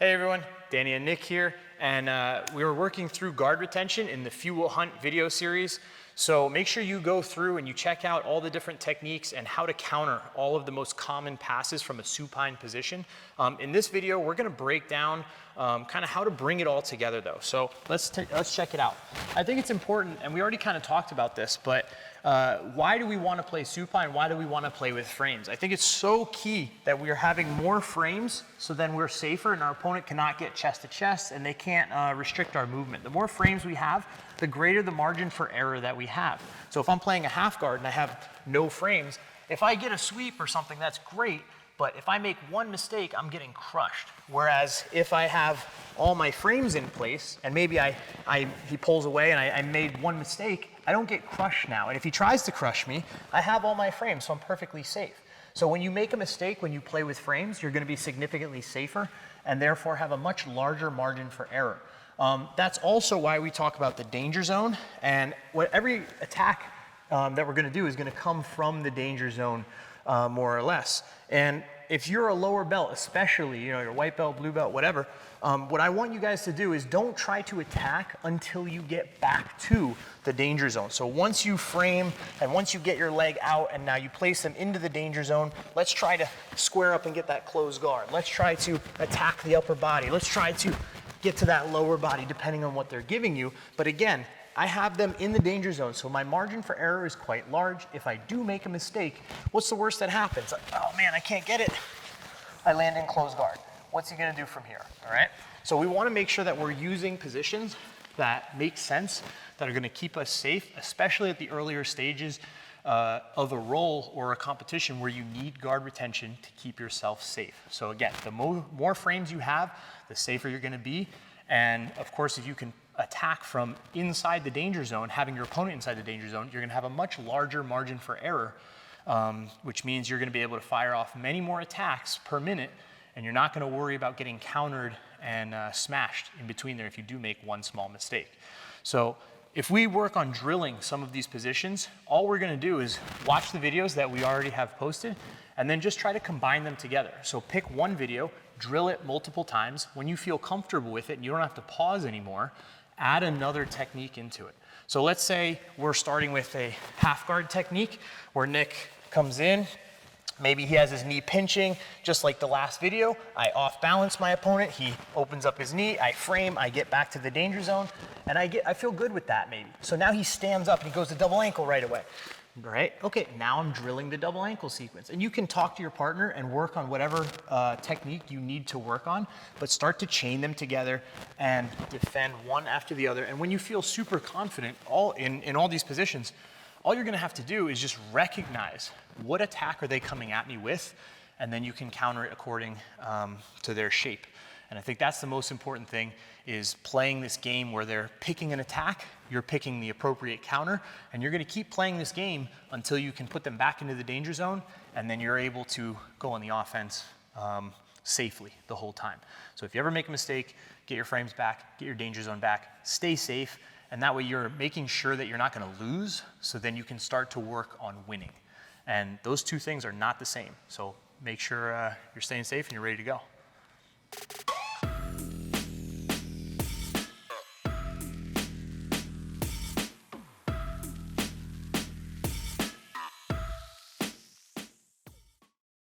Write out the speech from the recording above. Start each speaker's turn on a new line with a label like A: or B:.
A: Hey everyone, Danny and Nick here, and we were working through guard retention in the Fuel Hunt video series. So make sure you go through and you check out all the different techniques and how to counter all of the most common passes from a supine position. In this video, we're gonna break down kind of how to bring it all together though. So let's check it out. I think it's important, and we already kind of talked about this, but why do we want to play supine? Why do we want to play with frames? I think it's so key that we are having more frames so then we're safer and our opponent cannot get chest to chest and they can't restrict our movement. The more frames we have, the greater the margin for error that we have. So if I'm playing a half guard and I have no frames, if I get a sweep or something, that's great. But if I make one mistake, I'm getting crushed. Whereas if I have all my frames in place and maybe he pulls away and I made one mistake, I don't get crushed now. And if he tries to crush me, I have all my frames, so I'm perfectly safe. So when you make a mistake, when you play with frames, you're gonna be significantly safer and therefore have a much larger margin for error. That's also why we talk about the danger zone, and every attack that we're gonna do is gonna come from the danger zone more or less. And if you're a lower belt, especially, you know, you're white belt, blue belt, whatever, what I want you guys to do is don't try to attack until you get back to the danger zone. So once you frame and once you get your leg out and now you place them into the danger zone, let's try to square up and get that closed guard. Let's try to attack the upper body. Let's try to get to that lower body depending on what they're giving you. But again, I have them in the danger zone, so my margin for error is quite large. If I do make a mistake, what's the worst that happens? Oh man, I can't get it. I land in closed guard. What's he gonna do from here, all right? So we wanna make sure that we're using positions that make sense, that are gonna keep us safe, especially at the earlier stages of a role or a competition where you need guard retention to keep yourself safe. So again, the more frames you have, the safer you're gonna be. And of course, if you can attack from inside the danger zone, having your opponent inside the danger zone, you're gonna have a much larger margin for error, which means you're gonna be able to fire off many more attacks per minute, and you're not gonna worry about getting countered and smashed in between there if you do make one small mistake. So if we work on drilling some of these positions, all we're gonna do is watch the videos that we already have posted and then just try to combine them together. So pick one video, drill it multiple times. When you feel comfortable with it and you don't have to pause anymore, add another technique into it. So let's say we're starting with a half guard technique where Nick comes in, maybe he has his knee pinching, just like the last video. I off balance my opponent, he opens up his knee, I frame, I get back to the danger zone, and I feel good with that maybe. So now he stands up and he goes to double ankle right away. Right, okay, now I'm drilling the double ankle sequence. And you can talk to your partner and work on whatever technique you need to work on, but start to chain them together and defend one after the other. And when you feel super confident in all these positions, all you're gonna have to do is just recognize what attack are they coming at me with, and then you can counter it according to their shape. And I think that's the most important thing, is playing this game where they're picking an attack, you're picking the appropriate counter, and you're gonna keep playing this game until you can put them back into the danger zone, and then you're able to go on the offense safely the whole time. So if you ever make a mistake, get your frames back, get your danger zone back, stay safe, and that way you're making sure that you're not gonna lose, so then you can start to work on winning. And those two things are not the same. So make sure you're staying safe and you're ready to go.